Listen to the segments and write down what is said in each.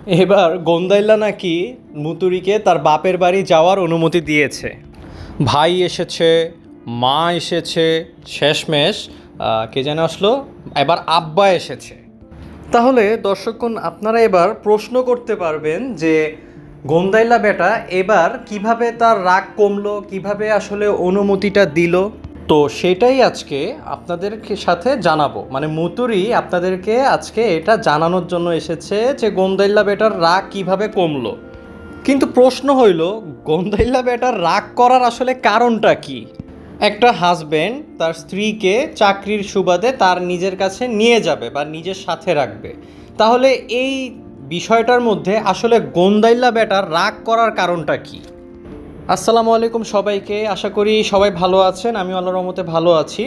এবার গোন্দাইল্লা নাকি মুতুরিকে তার বাপের বাড়ি যাওয়ার অনুমতি দিয়েছে। ভাই এসেছে, মা এসেছে, শেষমেশ কে যেন আসলো, এবার আব্বা এসেছে। তাহলে দর্শকগণ, আপনারা এবার প্রশ্ন করতে পারবেন যে গোন্দাইল্লা বেটা এবার কিভাবে তার রাগ কমলো, কিভাবে আসলে অনুমতিটা দিল। তো সেটাই আজকে আপনাদের সাথে জানাবো, মানে মুতুরি আপনাদেরকে আজকে এটা জানানোর জন্য এসেছে যে গোন্দাইল্লা বেটার রাগ কিভাবে কমলো। কিন্তু প্রশ্ন হইল, গোন্দাইল্লা বেটার রাগ করার আসলে কারণটা কি? একটা হাজব্যান্ড তার স্ত্রীকে চাকরির সুবাদে তার নিজের কাছে নিয়ে যাবে বা নিজের সাথে রাখবে, তাহলে এই বিষয়টার মধ্যে আসলে গোন্দাইল্লা বেটার রাগ করার কারণটা কি? আসসালামু আলাইকুম সবাইকে, আশা করি সবাই ভালো আছেন। আমি আল্লাহর রহমতে ভালো আছি।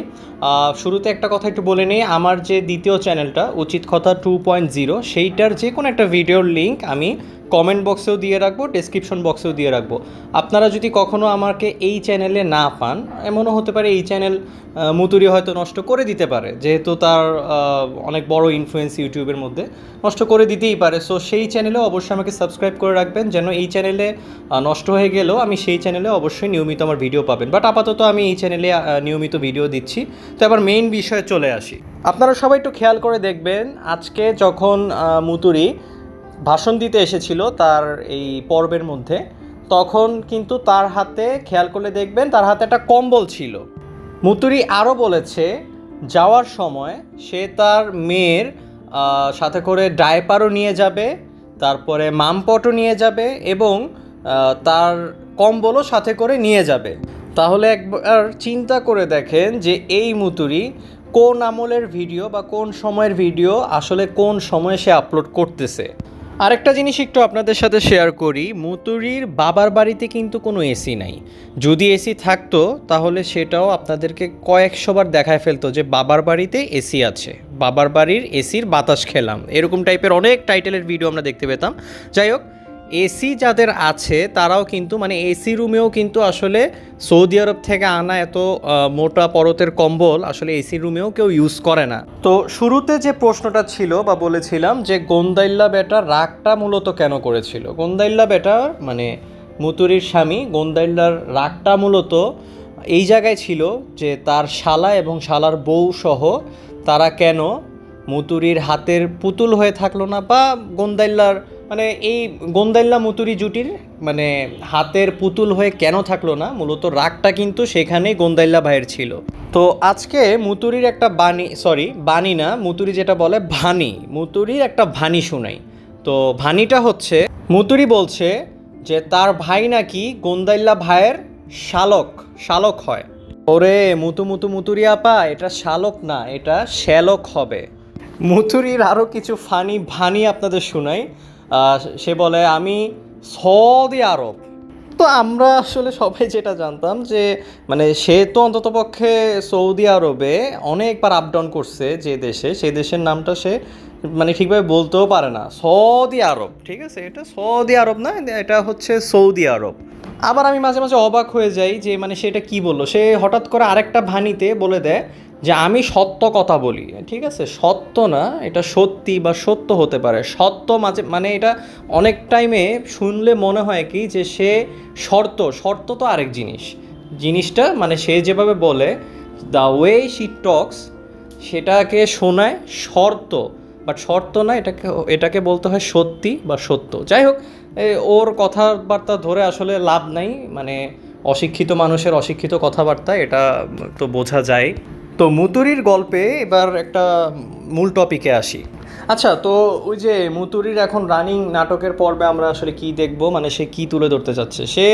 শুরুতে একটা কথা একটু বলে নিই, আমার যে দ্বিতীয় চ্যানেলটা উচিত কথা 2.0, সেইটার যে কোনো একটা ভিডিওর লিঙ্ক আমি কমেন্ট বক্সেও দিয়ে রাখবো, ডেসক্রিপশন বক্সেও দিয়ে রাখবো। আপনারা যদি কখনও আমাকে এই চ্যানেলে না পান, এমনও হতে পারে এই চ্যানেল মুতুরি হয়তো নষ্ট করে দিতে পারে, যেহেতু তার অনেক বড় ইনফ্লুয়েন্স ইউটিউবের মধ্যে, নষ্ট করে দিতেই পারে। সো সেই চ্যানেলেও অবশ্যই আমাকে সাবস্ক্রাইব করে রাখবেন, যেন এই চ্যানেলে নষ্ট হয়ে গেলেও আমি সেই চ্যানেলে অবশ্যই নিয়মিত আমার ভিডিও পাবেন। বাট আপাতত আমি এই চ্যানেলে নিয়মিত ভিডিও দিচ্ছি। তো এবার মেইন বিষয়ে চলে আসি। আপনারা সবাই একটু খেয়াল করে দেখবেন, আজকে যখন মুতুরি ভাষণ দিতে এসেছিল তার এই পর্বের মধ্যে, তখন কিন্তু তার হাতে, খেয়াল করলে দেখবেন, তার হাতে একটা কম্বল ছিল। মুতুরি আরও বলেছে যাওয়ার সময় সে তার মেয়ের সাথে করে ডায়পারও নিয়ে যাবে, তারপরে মামপটও নিয়ে যাবে এবং তার কম্বলও সাথে করে নিয়ে যাবে। তাহলে একবার চিন্তা করে দেখেন যে এই মুতুরি কোন আমলের ভিডিও বা কোন সময়ের ভিডিও আসলে কোন সময়ে সে আপলোড করতেছে। আরেকটা জিনিস একটু আপনাদের সাথে শেয়ার করি, মুতুরির বাবার বাড়িতে কিন্তু কোনো এসি নাই। যদি এসি থাকতো তাহলে সেটাও আপনাদেরকে কয়েকশোবার দেখায় ফেলতো যে বাবার বাড়িতে এসি আছে, বাবার বাড়ির এসির বাতাস খেলাম, এরকম টাইপের অনেক টাইটেলের ভিডিও আমরা দেখতে পেতাম। যাই হোক, এসি যাদের আছে তারাও কিন্তু, মানে এসি রুমেও কিন্তু আসলে সৌদি আরব থেকে আনা এত মোটা পরতের কম্বল আসলে এসি রুমেও কেউ ইউজ করে না। তো শুরুতে যে প্রশ্নটা ছিল বা বলেছিলাম যে গোন্দাইল্লা বেটা রাগটা মূলত কেন করেছিল, গোন্দাইল্লা বেটা মানে মুতুরির স্বামী গোন্দাইল্লার রাগটা মূলত এই জায়গায় ছিল যে তার শালা এবং শালার বউ সহ তারা কেন মুতুরির হাতের পুতুল হয়ে থাকলো না, বা গোন্দাইল্লার মানে এই গোন্দাইল্লা মুতুরি জুটির মানে হাতের পুতুল হয়ে কেন থাকলো না, মূলত রাগটা কিন্তু সেখানেই গোন্দাইল্লা ভাইয়ের ছিল। তো আজকে মুতুরির একটা বাণী না, মুতুরি যেটা বলে ভানি, মুতুরির একটা ভানি শোনাই। তো ভানিটা হচ্ছে, মুতুরি বলছে যে তার ভাই নাকি গোন্দাইল্লা ভাইয়ের শালক শালক হয়। ওরে মুতুরি আপা, এটা শালক না, এটা শ্যালক হবে। মুতুরির আরও কিছু ফানি ভানি আপনাদের শোনাই। সে বলে আমি সৌদি আরব। তো আমরা আসলে সবাই যেটা জানতাম যে মানে সে তো অন্ততপক্ষে সৌদি আরবে অনেকবার আপ ডাউন করছে, যে দেশে, সেই দেশের নামটা সে মানে ঠিকভাবে বলতেও পারে না। সৌদি আরব, ঠিক আছে, এটা সৌদি আরব না, এটা হচ্ছে সৌদি আরব। আবার আমি মাঝে মাঝে অবাক হয়ে যাই যে মানে সেটা কি বললো, সে হঠাৎ করে আরেকটা ভানিতে বলে দেয় যে আমি সত্য কথা বলি। ঠিক আছে, সত্য না, এটা সত্যি বা সত্য হতে পারে, সত্য মাঝে মানে এটা অনেক টাইমে শুনলে মনে হয় কি যে সে শর্ত তো আরেক জিনিসটা মানে সে যেভাবে বলে, দ্য ওয়ে শি টক্স, সেটাকে শোনায় শর্ত, বাট শর্ত না, এটাকে বলতে হয় সত্যি বা সত্য। যাই হোক, ওর কথাবার্তা ধরে আসলে লাভ নাই, মানে অশিক্ষিত মানুষের অশিক্ষিত কথাবার্তা, এটা তো বোঝা যায়। তো মুতুরির গল্পে এবার একটা মূল টপিকে আসি। আচ্ছা, তো ওই যে মুতুরির এখন রানিং নাটকের পর্বে আমরা আসলে কি দেখব, মানে সে কি তুলে ধরতে চাচ্ছে, সে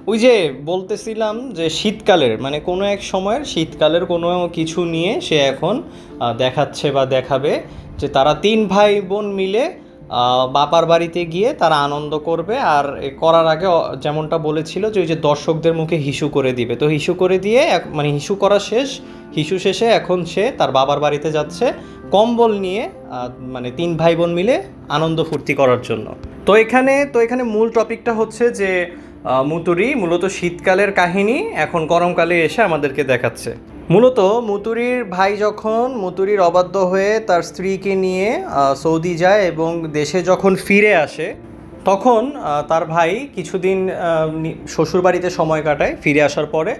ওই যে বলতেছিলাম যে শীতকালের মানে কোনো এক সময়ের শীতকালের কোনো কিছু নিয়ে সে এখন দেখাচ্ছে বা দেখাবে যে তারা তিন ভাই বোন মিলে বাপার বাড়িতে গিয়ে তারা আনন্দ করবে। আর করার আগে যেমনটা বলেছিল যে ওই যে দর্শকদের মুখে হিসু করে দিবে, তো হিসু করে দিয়ে মানে হিসু করা শেষ, হিসু শেষে এখন সে তার বাবার বাড়িতে যাচ্ছে কম্বল নিয়ে, মানে তিন ভাই বোন মিলে আনন্দ ফুর্তি করার জন্য। তো এখানে মূল টপিকটা হচ্ছে যে মুতুরি মূলত শীতকালের কাহিনী এখন গরমকালে এসে আমাদেরকে দেখাচ্ছে। মূলত মুতুরির ভাই যখন মুতুরির অবাধ্য হয়ে তার স্ত্রীকে নিয়ে সৌদি যায় এবং দেশে যখন ফিরে আসে, তখন তার ভাই কিছুদিন শ্বশুরবাড়িতে সময় কাটায় ফিরে আসার পরে,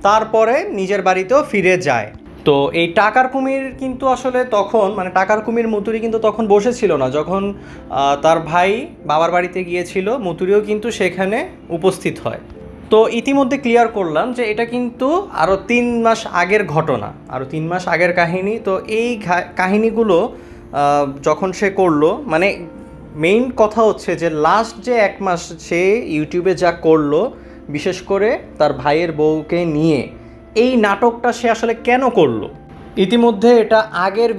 তারপরে নিজের বাড়িতেও ফিরে যায়। তো এই টাকার কুমির কিন্তু আসলে তখন মানে টাকার কুমির মুতুরি কিন্তু তখন বসেছিল না, যখন তার ভাই বাবার বাড়িতে গিয়েছিল মুতুরিও কিন্তু সেখানে উপস্থিত হয়। তো ইতিমধ্যে ক্লিয়ার করলাম যে এটা কিন্তু আরও 3 মাস আগের ঘটনা, আরও 3 মাস আগের কাহিনী। তো এই কাহিনীগুলো যখন সে করলো, মানে মেইন কথা হচ্ছে যে লাস্ট যে 1 মাস সে ইউটিউবে যা করলো, বিশেষ করে তার ভাইয়ের বউকে নিয়ে এই নাটকটা সে আসলে কেন করলো। ইতিমধ্যে এটা আগের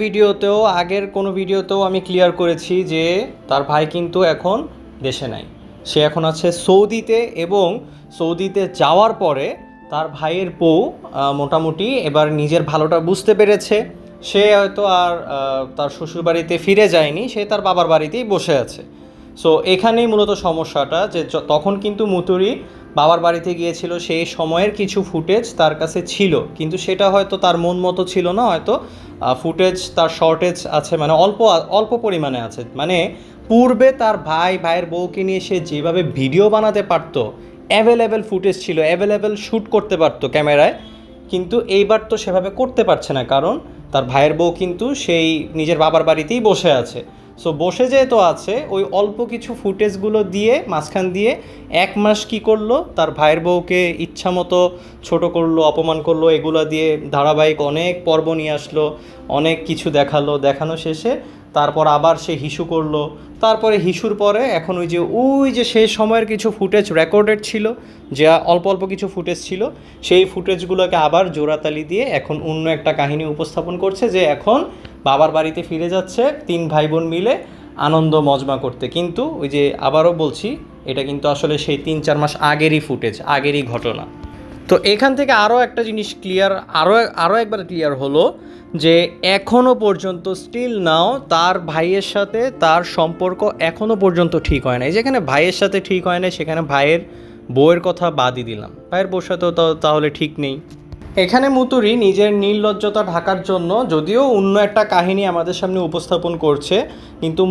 কোনো ভিডিওতেও আমি ক্লিয়ার করেছি যে তার ভাই কিন্তু এখন দেশে নাই, সে এখন আছে সৌদিতে। এবং সৌদিতে যাওয়ার পরে তার ভাইয়ের বউ মোটামুটি এবার নিজের ভালোটা বুঝতে পেরেছে, সে হয়তো আর তার শ্বশুরবাড়িতে ফিরে যায়নি, সে তার বাবার বাড়িতেই বসে আছে। সো এখানেই মূলত সমস্যাটা, যে তখন কিন্তু মুতুরি বাবার বাড়িতে গিয়েছিল, সেই সময়ের কিছু ফুটেজ তার কাছে ছিল, কিন্তু সেটা হয়তো তার মন মতো ছিল না, হয়তো ফুটেজ তার শর্টেজ আছে, মানে অল্প অল্প পরিমাণে আছে। মানে পূর্বে তার ভাইয়ের বউকে নিয়ে সে যেভাবে ভিডিও বানাতে পারতো, অ্যাভেলেবেল ফুটেজ ছিল, অ্যাভেলেবেল শ্যুট করতে পারতো ক্যামেরায়, কিন্তু এইবার তো সেভাবে করতে পারছে না, কারণ তার ভাইয়ের বউ কিন্তু সেই নিজের বাবার বাড়িতেই বসে আছে। সো বসে যেহেতু আছে, ওই অল্প কিছু ফুটেজগুলো দিয়ে মাঝখান দিয়ে 1 মাস কী করলো, তার ভাইয়ের বউকে ইচ্ছা মতো ছোটো করলো, অপমান করলো, এগুলো দিয়ে ধারাবাহিক অনেক পর্ব নিয়ে আসলো, অনেক কিছু দেখানো শেষে তারপর আবার সে হিসু করলো। তারপরে হিসুর পরে এখন ওই যে সেই সময়ের কিছু ফুটেজ রেকর্ডেড ছিল, যা অল্প অল্প কিছু ফুটেজ ছিল, সেই ফুটেজগুলোকে আবার জোড়াতালি দিয়ে এখন অন্য একটা কাহিনী উপস্থাপন করছে, যে এখন বাবার বাড়িতে ফিরে যাচ্ছে 3 ভাই বোন মিলে আনন্দ মজমা করতে। কিন্তু ওই যে আবারও বলছি, এটা কিন্তু আসলে সেই 3-4 মাস আগেরই ফুটেজ, আগেরই ঘটনা। তো এখান থেকে আরও একটা জিনিস ক্লিয়ার, আরও একবার ক্লিয়ার হলো যে এখনও পর্যন্ত স্টিল নাও তার ভাইয়ের সাথে তার সম্পর্ক এখনও পর্যন্ত ঠিক হয় নাই। যেখানে ভাইয়ের সাথে ঠিক হয় নাই, সেখানে ভাইয়ের বউয়ের কথা বাদই দিলাম, ভাইয়ের বউর সাথেও তাহলে ঠিক নেই। এখানে মুতুরি নিজের নির্লজ্জতা ঢাকার জন্য যদিও অন্য একটা কাহিনী আমাদের সামনে উপস্থাপন করছে, কিন্তু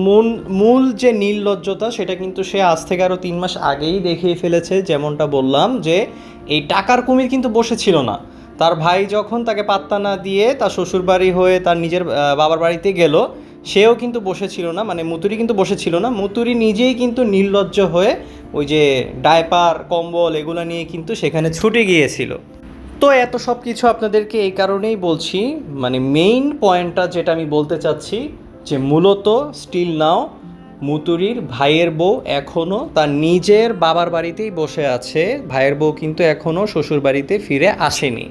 মূল যে নির্লজ্জতা সেটা কিন্তু সে আজ থেকে আরও 3 মাস আগেই দেখিয়ে ফেলেছে। যেমনটা বললাম যে এই টাকার কুমির কিন্তু বসেছিল না, তার ভাই যখন তাকে পাত্তা না দিয়ে তার শ্বশুরবাড়ি হয়ে তার নিজের বাবার বাড়িতে গেল, সেও কিন্তু বসেছিল না, মানে মুতুরি কিন্তু বসেছিল না, মুতুরি নিজেই কিন্তু নির্লজ্জ হয়ে ওই যে ডায়পার কম্বল এগুলো নিয়ে কিন্তু সেখানে ছুটে গিয়েছিল। তো এত সব কিছু আপনাদেরকে এই কারণেই বলছি, মানে মেইন পয়েন্টটা যেটা আমি বলতে চাচ্ছি, যে মূলত স্টিল নাও মুতুরির ভাইয়ের বউ এখনও তার নিজের বাবার বাড়িতেই বসে আছে, ভাইয়ের বউ কিন্তু এখনও শ্বশুর বাড়িতে ফিরে আসেনি।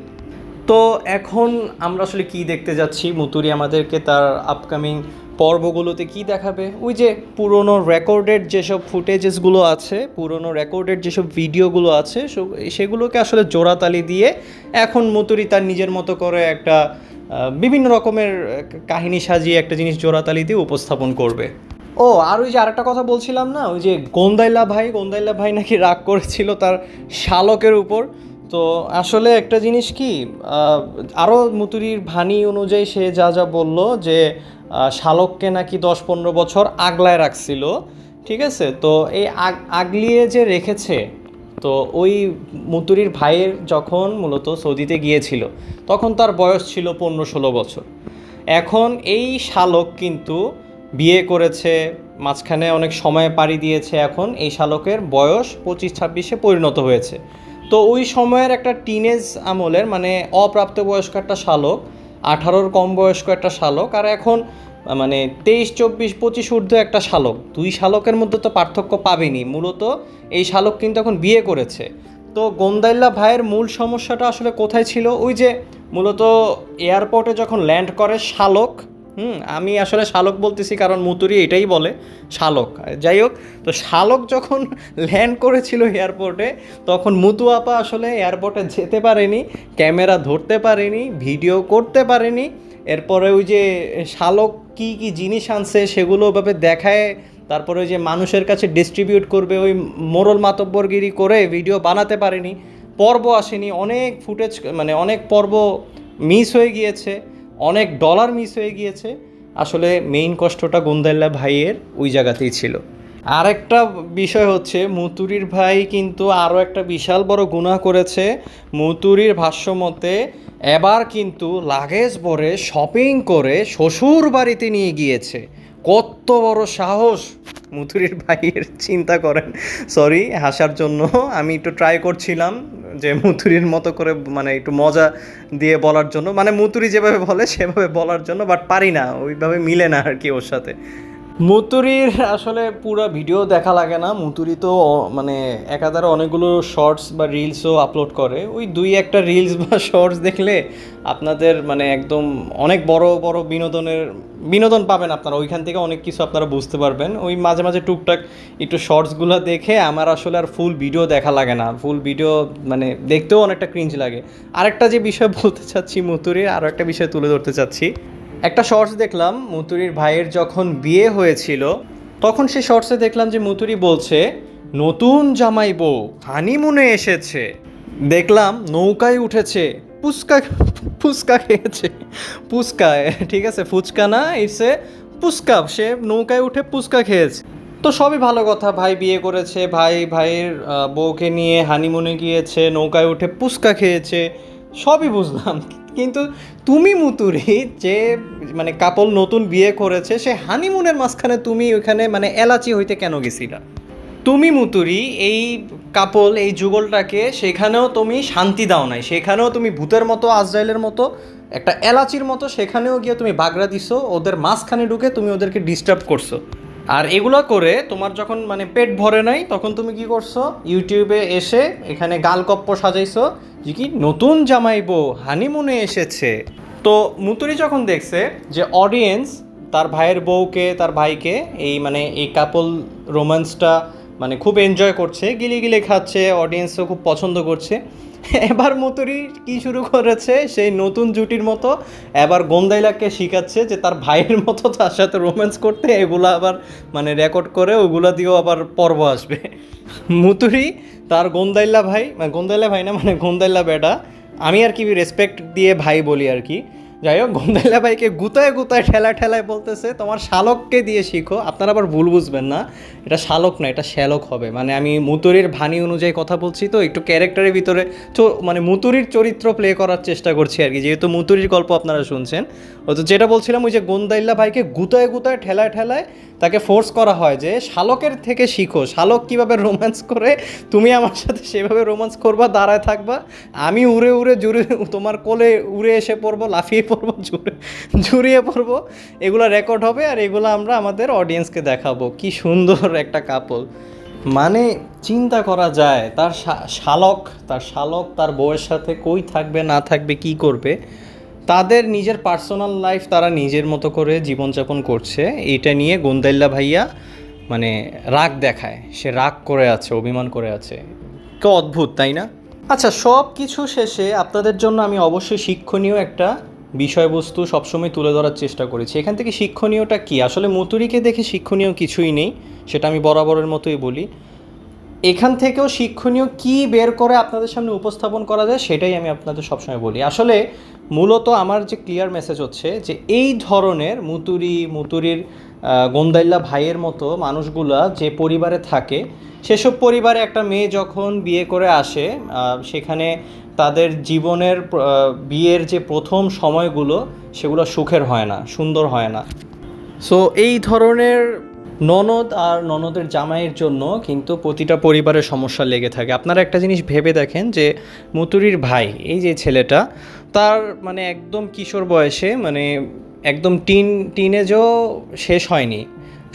তো এখন আমরা আসলে কি দেখতে যাচ্ছি, মুতুরি আমাদেরকে তার আপকামিং পর্বগুলোতে কি দেখাবে? ওই যে পুরনো রেকর্ডেড যেসব ফুটেজেসগুলো আছে, পুরনো রেকর্ডেড যেসব ভিডিওগুলো আছে, সেগুলোকে আসলে জোড়াতালি দিয়ে এখন মুতুরি তার নিজের মতো করে একটা বিভিন্ন রকমের কাহিনী সাজিয়ে একটা জিনিস জোড়াতালি দিয়ে উপস্থাপন করবে। ও আর ওই যে আরেকটা কথা বলছিলাম না, ওই যে গোন্দাইল্লা ভাই নাকি রাগ করেছিল তার শালকের উপর। তো আসলে একটা জিনিস কি, আরও মুতুরির বাণী অনুযায়ী সে যা বলল যে শালককে নাকি 10-15 বছর আগলায় রাখছিল, ঠিক আছে? তো এই আগলিয়ে যে রেখেছে, তো ওই মুতুরির ভাইয়ের যখন মূলত সৌদিতে গিয়েছিল তখন তার বয়স ছিল 15-16 বছর। এখন এই শালক কিন্তু বিয়ে করেছে, মাঝখানে অনেক সময় পাড়ি দিয়েছে, এখন এই শালকের বয়স 25-26-এ পরিণত হয়েছে। তো ওই সময়ের একটা টিনেজ আমলের, মানে অপ্রাপ্তবয়স্ক একটা শালক, 18-র কম বয়স্ক একটা শালক, আর এখন মানে 23-24-25 ঊর্ধ্ব একটা শালক, দুই শালকের মধ্যে তো পার্থক্য পাবেনি। মূলত এই শালক কিন্তু এখন বিয়ে করেছে। তো গোন্দাইল্লা ভাইয়ের মূল সমস্যাটা আসলে কোথায় ছিল? ওই যে মূলত এয়ারপোর্টে যখন ল্যান্ড করে শালক, আমি আসলে শালক বলতেছি কারণ মুতুরি এটাই বলে শালক, যাই হোক। তো শালক যখন ল্যান্ড করেছিল এয়ারপোর্টে, তখন মুতু আপা আসলে এয়ারপোর্টে যেতে পারেনি, ক্যামেরা ধরতে পারেনি, ভিডিও করতে পারেনি। এরপরে ওই যে শালক কী কী জিনিস আনছে সেগুলো ওভাবে দেখায়, তারপরে ওই যে মানুষের কাছে ডিস্ট্রিবিউট করবে, ওই মোরল মাতব্বরগিরি করে ভিডিও বানাতে পারেনি, পর্ব আসেনি, অনেক ফুটেজ মানে অনেক পর্ব মিস হয়ে গিয়েছে, অনেক ডলার মিস হয়ে গিয়েছে। আসলে মেইন কষ্টটা গোন্দাইল্লা ভাইয়ের ওই জায়গাতেই ছিল। আরেকটা বিষয় হচ্ছে মুতুরির ভাই কিন্তু আরও একটা বিশাল বড় গুনাহ করেছে। মুতুরির ভাষ্যমতে এবার কিন্তু লাগেজ ভরে শপিং করে শ্বশুর বাড়িতে নিয়ে গিয়েছে। কত বড় সাহস মুতুরির ভাইয়ের, চিন্তা করেন। সরি হাসার জন্য, আমি একটু ট্রাই করছিলাম যে মুতুরির মতো করে মানে একটু মজা দিয়ে বলার জন্য, মানে মুতুরি যেভাবে বলে সেভাবে বলার জন্য, বাট পারি না, ওইভাবে মিলে না আর কি ওর সাথে। মুতুরির আসলে পুরো ভিডিও দেখা লাগে না, মুতুরি তো মানে একাধারে অনেকগুলো শর্টস বা রিলসও আপলোড করে। ওই দুই একটা রিলস বা শর্টস দেখলে আপনাদের মানে একদম অনেক বড় বড় বিনোদন পাবেন আপনারা, ওইখান থেকে অনেক কিছু আপনারা বুঝতে পারবেন। ওই মাঝে মাঝে টুকটাক একটু শর্টসগুলো দেখে আমার আসলে আর ফুল ভিডিও দেখা লাগে না, ফুল ভিডিও মানে দেখতেও অনেকটা ক্রিঞ্জ লাগে। আরেকটা যে বিষয় বলতে চাচ্ছি মুতুরির, আরও একটা বিষয় তুলে ধরতে চাচ্ছি। একটা শর্টস দেখলাম মুতুরির ভাইয়ের যখন বিয়ে হয়েছিল, তখন সেই শর্টসে দেখলাম যে মুতুরি বলছে নতুন জামাই বউ হানিমুনে এসেছে, দেখলাম নৌকায় উঠেছে, ফুচকা ফুচকা খেয়েছে, ফুচকা, ঠিক আছে ফুচকা না, ইটস এ ফুচকা, সে নৌকায় উঠে ফুচকা খেয়েছে। তো সবই ভালো কথা, ভাই বিয়ে করেছে, ভাইয়ের বউকে নিয়ে হানিমুনে গিয়েছে, নৌকায় উঠে ফুচকা খেয়েছে, সবই বুঝলাম। কিন্তু তুমি মুতুরি যে মানে কাপল নতুন বিয়ে করেছে, সে হানিমুনের মাঝখানে তুমি ওইখানে মানে এলাচি হইতে কেন গেছিলা? তুমি মুতুরি এই কাপল এই যুগলটাকে সেখানেও তুমি শান্তি দাও নাই, সেখানেও তুমি ভূতের মতো আজরাইলের মতো একটা এলাচির মতো সেখানেও গিয়ে তুমি বাগড়া দিছো, ওদের মাঝখানে ঢুকে তুমি ওদেরকে ডিস্টার্ব করছো। আর এগুলো করে তোমার যখন মানে পেট ভরে নাই, তখন তুমি কি করছো, ইউটিউবে এসে এখানে গালগপ্প সাজাইছো যে কি নতুন জামাই বউ হানিমুনে এসেছে। তো মুতুরি যখন দেখছে যে অডিয়েন্স তার ভাইয়ের বউকে তার ভাইকে এই মানে এই কাপল রোম্যান্সটা মানে খুব এনজয় করছে, গিলে গিলে খাচ্ছে, অডিয়েন্সও খুব পছন্দ করছে, এবার মুতুরি কি শুরু করেছে, সেই নতুন জুটির মতো এবার গোন্দাইলাকে শিখাচ্ছে যে তার ভাইয়ের মতো তার সাথে রোম্যান্স করতে, এগুলো আবার মানে রেকর্ড করে ওগুলো দিয়েও আবার পর্ব আসবে। মুতুরি তার গোন্দাইল্লা ভাই না মানে গোন্দাইল্লা বেটা, আমি আর কি রেসপেক্ট দিয়ে ভাই বলি আর কি, যাই হোক গোন্দাইল্লা ভাইকে গুতায় গুতায় ঠেলায় বলতেছে তোমার শালককে দিয়ে শিখো। আপনারা আবার ভুল বুঝবেন না, এটা শালক না, এটা শ্যালক হবে। মানে আমি মুতুরির ভানি অনুযায়ী কথা বলছি, তো একটু ক্যারেক্টারের ভিতরে মানে মুতুরির চরিত্র প্লে করার চেষ্টা করছি আর কি, যেহেতু মুতুরির গল্প আপনারা শুনছেন। তো যেটা বলছিলাম, ওই যে গোন্দাইল্লা ভাইকে গুতায় গুতায় ঠেলায় তাকে ফোর্স করা হয় যে শালকের থেকে শিখো, শালক কীভাবে রোম্যান্স করে, তুমি আমার সাথে সেভাবে রোম্যান্স করবা, দাঁড়ায় থাকবা, আমি উড়ে জুড়ে তোমার কোলে উড়ে এসে পড়বো, লাফিয়ে পড়বো, জুড়িয়ে পড়বো, এগুলো রেকর্ড হবে আর এগুলো আমরা আমাদের অডিয়েন্সকে দেখাবো। কি সুন্দর একটা কাপল, মানে চিন্তা করা যায় তার শালক তার বউয়ের সাথে কই থাকবে না থাকবে কি করবে, তাদের নিজের পার্সোনাল লাইফ তারা নিজের মতো করে জীবনযাপন করছে, এটা নিয়ে গোন্দাইল্লা ভাইয়া মানে রাগ দেখায়, সে রাগ করে আছে, অভিমান করে আছে। তো অদ্ভুত তাই না? আচ্ছা, সব কিছু শেষে আপনাদের জন্য আমি অবশ্যই শিক্ষণীয় একটা বিষয়বস্তু সবসময় তুলে ধরার চেষ্টা করেছি। এখান থেকে শিক্ষণীয়টা কি, আসলে মুতুরিকে দেখে শিক্ষণীয় কিছুই নেই, সেটা আমি বরাবরের মতোই বলি। এখান থেকেও শিক্ষণীয় কি বের করে আপনাদের সামনে উপস্থাপন করা যায় সেটাই আমি আপনাদের সবসময় বলি। আসলে মূলত আমার যে ক্লিয়ার মেসেজ হচ্ছে যে এই ধরনের মুতুরির গোন্দাইল্লা ভাইয়ের মতো মানুষগুলা যে পরিবারে থাকে, সেসব পরিবারে একটা মেয়ে যখন বিয়ে করে আসে, সেখানে তাদের জীবনের বিয়ের যে প্রথম সময়গুলো সেগুলো সুখের হয় না, সুন্দর হয় না। সো এই ধরনের ননদ আর ননদের জামাইয়ের জন্য কিন্তু প্রতিটা পরিবারের সমস্যা লেগে থাকে। আপনারা একটা জিনিস ভেবে দেখেন যে মুতুরির ভাই এই যে ছেলেটা, তার মানে একদম কিশোর বয়সে মানে একদম টিনেজও শেষ হয়নি,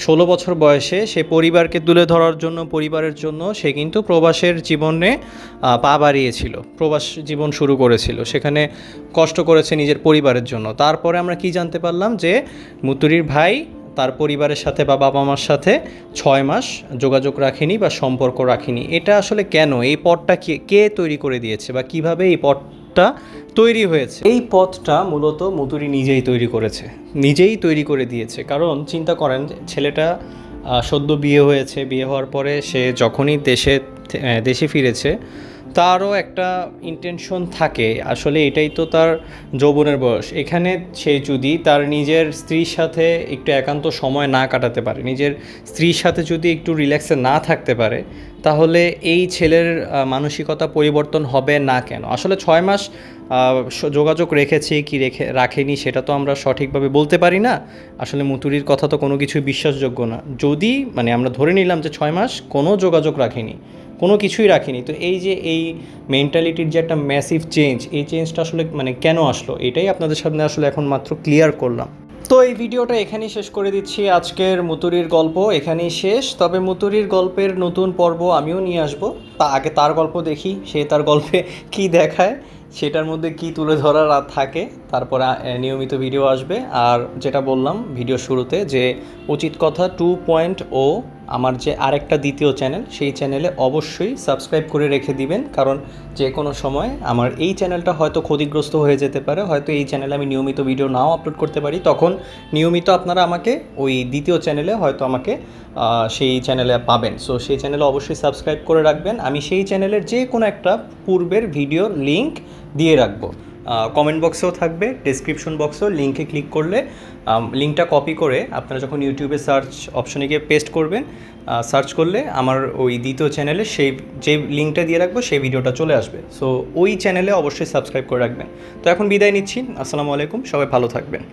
16 বছর বয়সে সে পরিবারকে তুলে ধরার জন্য, পরিবারের জন্য সে কিন্তু প্রবাসের জীবনে পা বাড়িয়েছিল, প্রবাস জীবন শুরু করেছিল, সেখানে কষ্ট করেছে নিজের পরিবারের জন্য। তারপরে আমরা কি জানতে পারলাম যে মুতুরির ভাই তার পরিবারের সাথে বা বাবা মার সাথে 6 মাস যোগাযোগ রাখেনি বা সম্পর্ক রাখেনি। এটা আসলে কেন, এই পথটা কে তৈরি করে দিয়েছে বা কিভাবে এই পথটা তৈরি হয়েছে? এই পথটা মূলত মুতুরি নিজেই তৈরি করে দিয়েছে। কারণ চিন্তা করেন, ছেলেটা সদ্য বিয়ে হয়েছে, বিয়ে হওয়ার পরে সে যখনই দেশে ফিরেছে, তারও একটা ইন্টেনশন থাকে, আসলে এটাই তো তার যৌবনের বয়স। এখানে সে যদি তার নিজের স্ত্রীর সাথে একটু একান্ত সময় না কাটাতে পারে, নিজের স্ত্রীর সাথে যদি একটু রিল্যাক্সে না থাকতে পারে, তাহলে এই ছেলের মানসিকতা পরিবর্তন হবে না কেন? আসলে 6 মাস যোগাযোগ রেখেছে কি রাখেনি সেটা তো আমরা সঠিকভাবে বলতে পারি না। আসলে মুতুরির কথা তো কোনো কিছুই বিশ্বাসযোগ্য না। যদি মানে আমরা ধরে নিলাম যে 6 মাস কোনো যোগাযোগ রাখেনি, কোনো কিছুই রাখিনি, তো এই যে এই মেন্টালিটির যে একটা ম্যাসিভ চেঞ্জ, এই চেঞ্জটা আসলে মানে কেন আসলো, এটাই আপনাদের সামনে আসলে এখন মাত্র ক্লিয়ার করলাম। তো এই ভিডিওটা এখানেই শেষ করে দিচ্ছি। আজকের মুতুরির গল্প এখানেই শেষ। তবে মুতুরির গল্পের নতুন পর্ব আমিও নিয়ে আসবো। তা আগে তার গল্প দেখি, সে তার গল্পে কি দেখায়, সেটার মধ্যে কি তুলে ধরার থাকে। তারপর নিয়মিত ভিডিও আসবে। আর যেটা বললাম ভিডিও শুরুতে, যে উচিত কথা 2.0 আমার যে আরেকটা দ্বিতীয় চ্যানেল, সেই চ্যানেলে অবশ্যই সাবস্ক্রাইব করে রেখে দিবেন, কারণ যে কোনো সময় আমার এই চ্যানেলটা হয়তো ক্ষতিগ্রস্ত হয়ে যেতে পারে, হয়তো এই চ্যানেলে আমি নিয়মিত ভিডিও নাও আপলোড করতে পারি, তখন নিয়মিত আপনারা আমাকে ওই দ্বিতীয় চ্যানেলে হয়তো আমাকে সেই চ্যানেলে পাবেন। সো সেই চ্যানেলে অবশ্যই সাবস্ক্রাইব করে রাখবেন। আমি সেই চ্যানেলের যে কোনো একটা পূর্বের ভিডিওর লিঙ্ক দিয়ে রাখবো, কমেন্ট বক্সেও থাকবে, ডেসক্রিপশন বক্সেও। লিঙ্কে ক্লিক করলে লিঙ্কটা কপি করে আপনারা যখন ইউটিউবে সার্চ অপশনে গিয়ে পেস্ট করবেন, সার্চ করলে আমার ওই দ্বিতীয় চ্যানেলে সেই যে লিঙ্কটা দিয়ে রাখবো সেই ভিডিওটা চলে আসবে। সো ওই চ্যানেলে অবশ্যই সাবস্ক্রাইব করে রাখবেন। তো এখন বিদায় নিচ্ছি। আসসালামু আলাইকুম, সবাই ভালো থাকবেন।